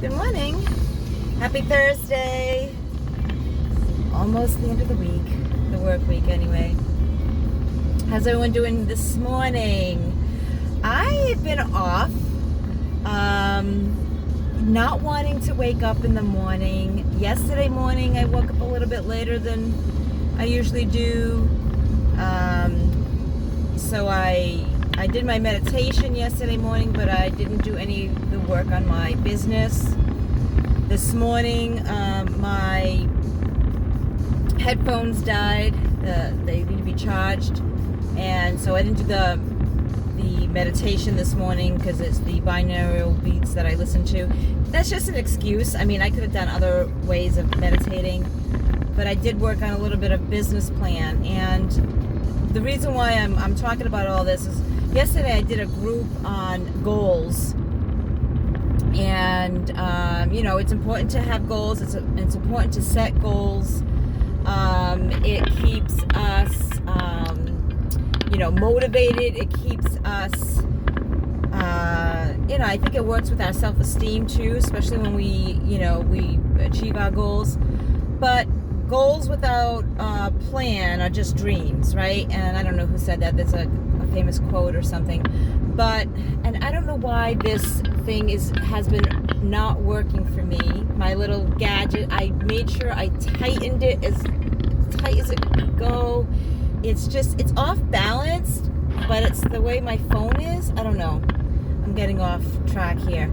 Good morning. Happy Thursday. Almost the end of the week. The work week anyway. How's everyone doing this morning? I've been off. Not wanting to wake up in the morning. Yesterday morning I woke up a little bit later than I usually do. So I did my meditation yesterday morning, but I didn't do any of the work on my business. This morning, my headphones died. They need to be charged, and so I didn't do the meditation this morning because it's the binaural beats that I listen to. That's just an excuse. I mean, I could have done other ways of meditating, but I did work on a little bit of business plan. And the reason why I'm talking about all this is yesterday I did a group on goals. And, it's important to have goals. It's important to set goals. It keeps us, motivated. It keeps us, I think it works with our self-esteem too, especially when we achieve our goals. But goals without a plan are just dreams, right? And I don't know who said that. There's a famous quote or something. And I don't know why this thing has been not working for me. My little gadget, I made sure I tightened it as tight as it could go. It's off balanced, but it's the way my phone is. I don't know. I'm getting off track here.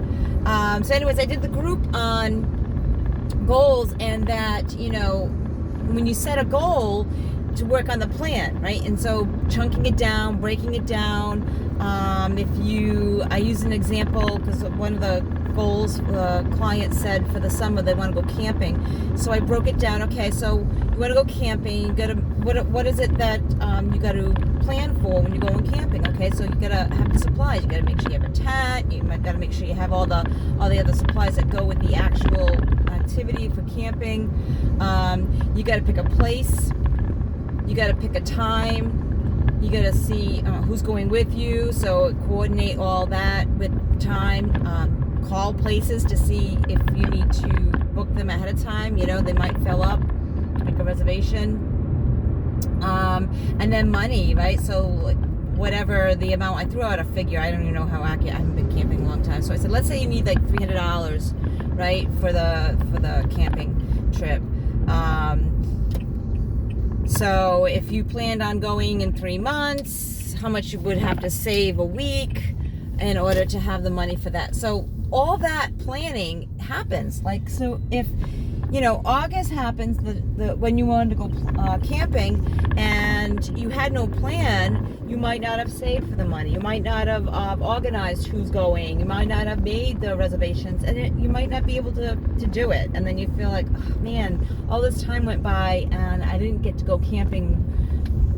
So anyways, I did the group on goals, and that, when you set a goal, to work on the plan, right? And so chunking it down, breaking it down. I use an example because one of the goals the client said for the summer they want to go camping. So I broke it down. Okay, so you want to go camping. You gotta what is it that you got to plan for when you're going camping? Okay, so you gotta have the supplies. You gotta make sure you have a tent. You gotta make sure you have all the other supplies that go with the actual activity for camping. You gotta pick a place. You got to pick a time. You got to see who's going with you. So coordinate all that with time. Call places to see if you need to book them ahead of time. They might fill up. Make a reservation. And then money, right? So whatever the amount, I threw out a figure. I don't even know how accurate. I haven't been camping a long time. So I said, let's say you need like $300, right, for the camping trip. So if you planned on going in 3 months, how much you would have to save a week in order to have the money for that. So all that planning happens. Like, so if, August happens, when you wanted to go camping and you had no plan, you might not have saved for the money. You might not have organized who's going. You might not have made the reservations, and you might not be able to do it. And then you feel like, oh, man, all this time went by and I didn't get to go camping,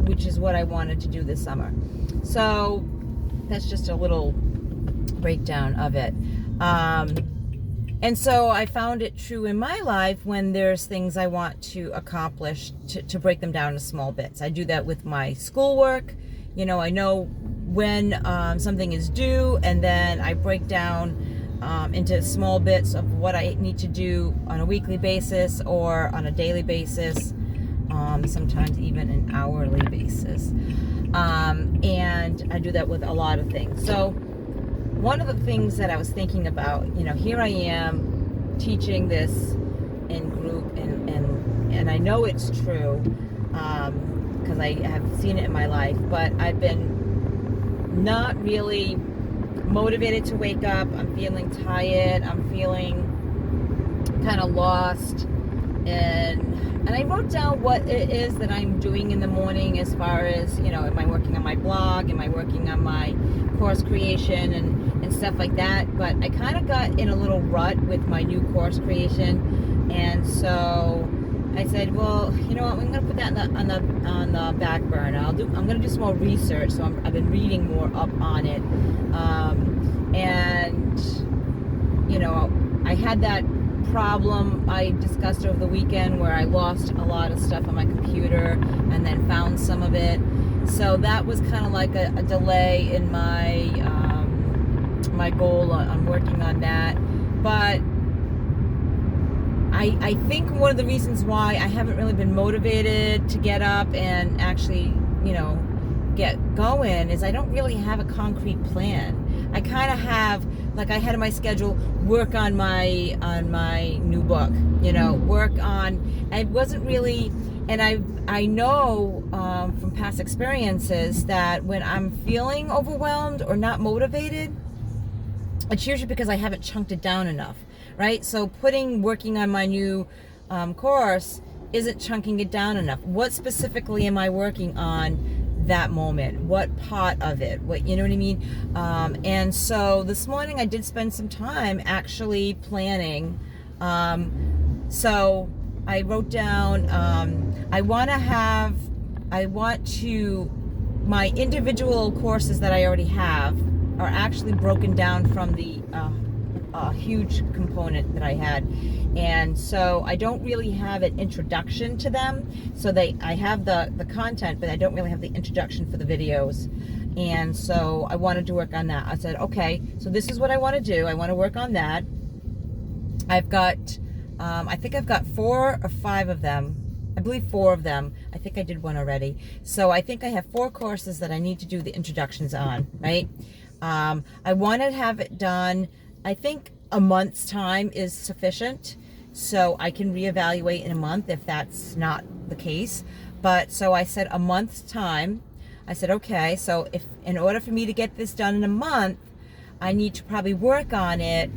which is what I wanted to do this summer. So that's just a little breakdown of it. And so I found it true in my life when there's things I want to accomplish to break them down into small bits. I do that with my schoolwork. I know when something is due, and then I break down into small bits of what I need to do on a weekly basis or on a daily basis, sometimes even an hourly basis. And I do that with a lot of things. So one of the things that I was thinking about, here I am teaching this in group, and I know it's true because I have seen it in my life, but I've been not really motivated to wake up. I'm feeling tired. I'm feeling kind of lost. And I wrote down what it is that I'm doing in the morning as far as, am I working on my blog? Am I working on my course creation and stuff like that? But I kind of got in a little rut with my new course creation. And so I said, well, you know what, I'm going to put that on the back burner. I'm going to do some more research. So I've been reading more up on it. I had that problem I discussed over the weekend where I lost a lot of stuff on my computer and then found some of it. So that was kind of like a delay in my my goal. I'm working on that. But I think one of the reasons why I haven't really been motivated to get up and actually, get going is I don't really have a concrete plan. I kind of have, like, I had in my schedule, work on my new book, work on, I wasn't really, and I know from past experiences that when I'm feeling overwhelmed or not motivated, it's usually because I haven't chunked it down enough, right? So working on my new course isn't chunking it down enough. What specifically am I working on that moment? What part of it? You know what I mean? And so this morning I did spend some time actually planning. So I wrote down, my individual courses that I already have are actually broken down from the huge component that I had. And so I don't really have an introduction to them. So I have the content, but I don't really have the introduction for the videos. And so I wanted to work on that. I said, okay, so this is what I want to do. I want to work on that. I've got, I think I've got 4 or 5 of them. I believe 4 of them. I think I did one already. So I think I have 4 courses that I need to do the introductions on, right? I want to have it done, I think a month's time is sufficient, so I can reevaluate in a month if that's not the case. But so I said a month's time. I said, okay, so if in order for me to get this done in a month, I need to probably work on it.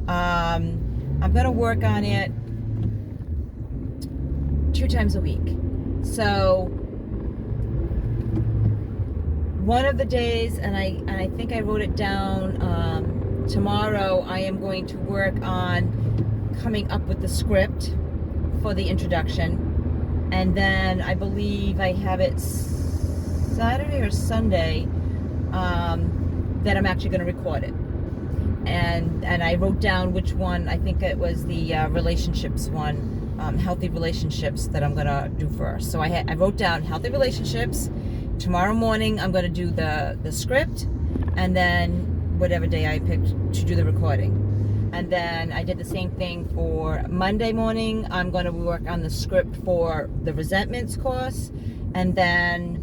I'm going to work on it 2 times a week. So one of the days, and I think I wrote it down, tomorrow I am going to work on coming up with the script for the introduction, and then I believe I have it Saturday or Sunday that I'm actually going to record it, and I wrote down which one. I think it was the relationships one, healthy relationships, that I'm going to do first. So I wrote down healthy relationships. Tomorrow morning I'm going to do the script, and then whatever day I picked to do the recording. And then I did the same thing for Monday morning. I'm going to work on the script for the resentments course. And then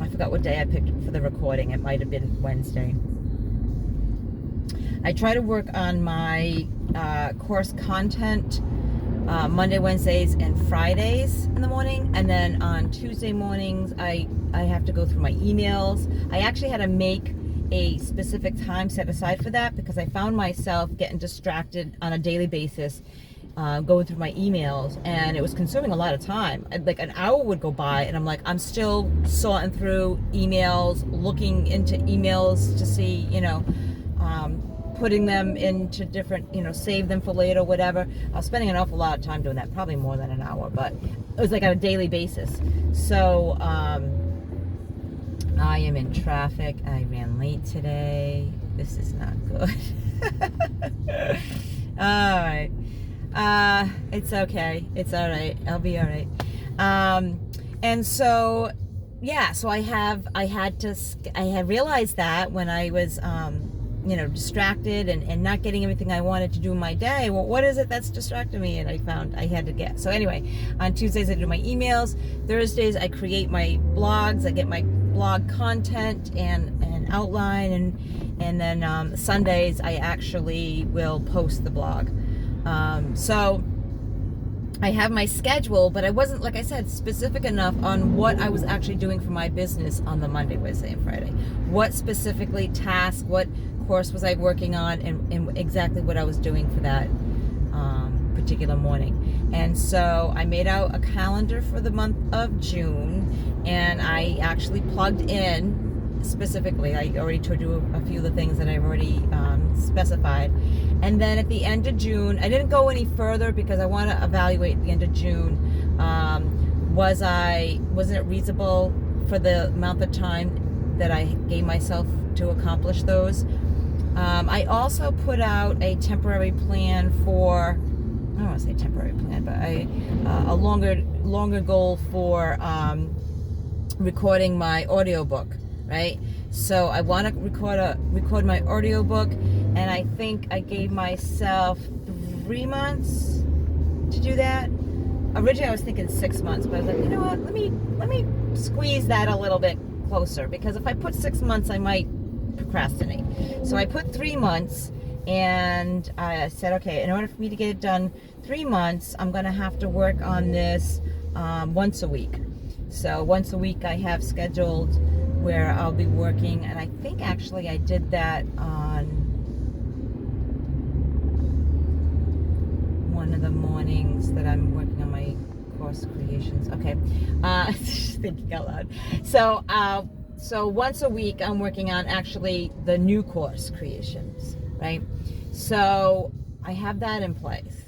I forgot what day I picked for the recording. It might have been Wednesday. I try to work on my course content Monday, Wednesdays, and Fridays in the morning. And then on Tuesday mornings, I have to go through my emails. I actually had to make a specific time set aside for that, because I found myself getting distracted on a daily basis, going through my emails, and it was consuming a lot of time. Like an hour would go by and I'm like, I'm still sorting through emails, looking into emails to see, putting them into different, save them for later, whatever. I was spending an awful lot of time doing that, probably more than an hour, but it was like on a daily basis. So I am in traffic. I ran late today. This is not good. All right. It's okay. It's all right. I'll be all right. And so, yeah, so I had realized that when I was, distracted and not getting everything I wanted to do in my day. Well, what is it that's distracting me? And I found I had to get. So anyway, on Tuesdays I do my emails. Thursdays I create my blogs. I get my blog content and outline, and then Sundays I actually will post the blog. So I have my schedule, but I wasn't, like I said, specific enough on what I was actually doing for my business on the Monday, Wednesday, and Friday. What specifically task, what course was I working on, and exactly what I was doing for that particular morning. And so I made out a calendar for the month of June, and I actually plugged in specifically. I already told you a few of the things that I've already specified. And then at the end of June, I didn't go any further because I want to evaluate at the end of June, wasn't it reasonable for the amount of time that I gave myself to accomplish those. I also put out a temporary plan for, I don't want to say temporary plan, but a longer goal for recording my audiobook, right? So I want to record my audiobook, and I think I gave myself 3 months, to do that. Originally I was thinking 6 months, but I was like, you know what, let me squeeze that a little bit closer, because if I put 6 months, I might procrastinate. So I put 3 months, and I said, okay, in order for me to get it done 3 months, I'm gonna have to work on this once a week. So once a week I have scheduled where I'll be working, and I think actually I did that on one of the mornings that I'm working on my course creations. Okay, thinking out loud. So once a week I'm working on actually the new course creations, right? So I have that in place.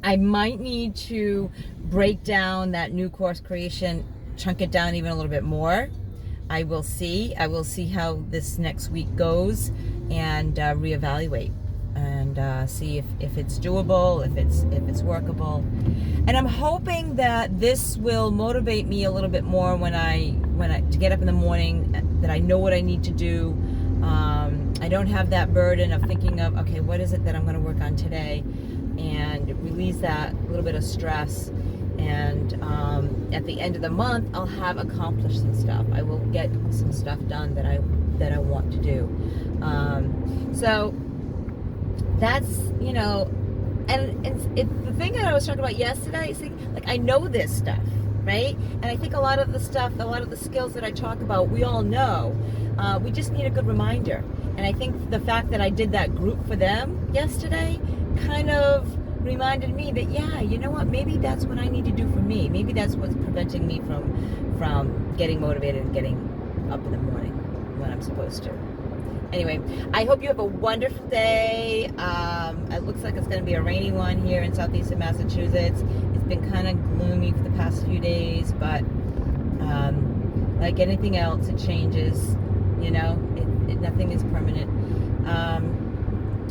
I might need to break down that new course creation, chunk it down even a little bit more. I will see how this next week goes, and reevaluate and see if it's doable, if it's workable. And I'm hoping that this will motivate me a little bit more when I to get up in the morning, that I know what I need to do. I don't have that burden of thinking of, okay, what is it that I'm going to work on today, and release that little bit of stress. And at the end of the month, I'll have accomplished some stuff. I will get some stuff done that I want to do. So that's, you know, and the thing that I was talking about yesterday is, like, I know this stuff, right? And I think a lot of the stuff, a lot of the skills that I talk about, we all know. We just need a good reminder. And I think the fact that I did that group for them yesterday kind of reminded me that, yeah, you know what, maybe that's what I need to do for me. Maybe that's what's preventing me from getting motivated and getting up in the morning when I'm supposed to. Anyway, I hope you have a wonderful day. It looks like it's going to be a rainy one here in southeastern Massachusetts. It's been kind of gloomy for the past few days, but like anything else, it changes. You know, nothing is permanent.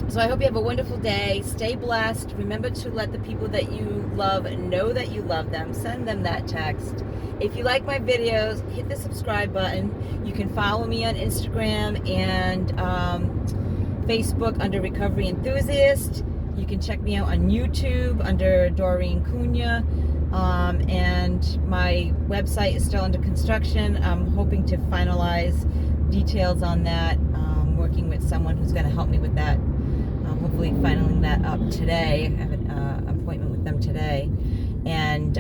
So I hope you have a wonderful day. Stay blessed. Remember to let the people that you love know that you love them. Send them that text. If you like my videos, hit the subscribe button. You can follow me on Instagram and Facebook under Recovery Enthusiast. You can check me out on YouTube under Doreen Cunha. And my website is still under construction. I'm hoping to finalize details on that. Working with someone who's going to help me with that. Hopefully filing that up today. I have an appointment with them today, and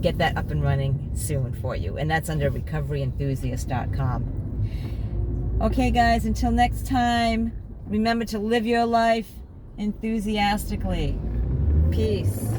get that up and running soon for you. And that's under recoveryenthusiast.com. Okay, guys, until next time, remember to live your life enthusiastically. Peace.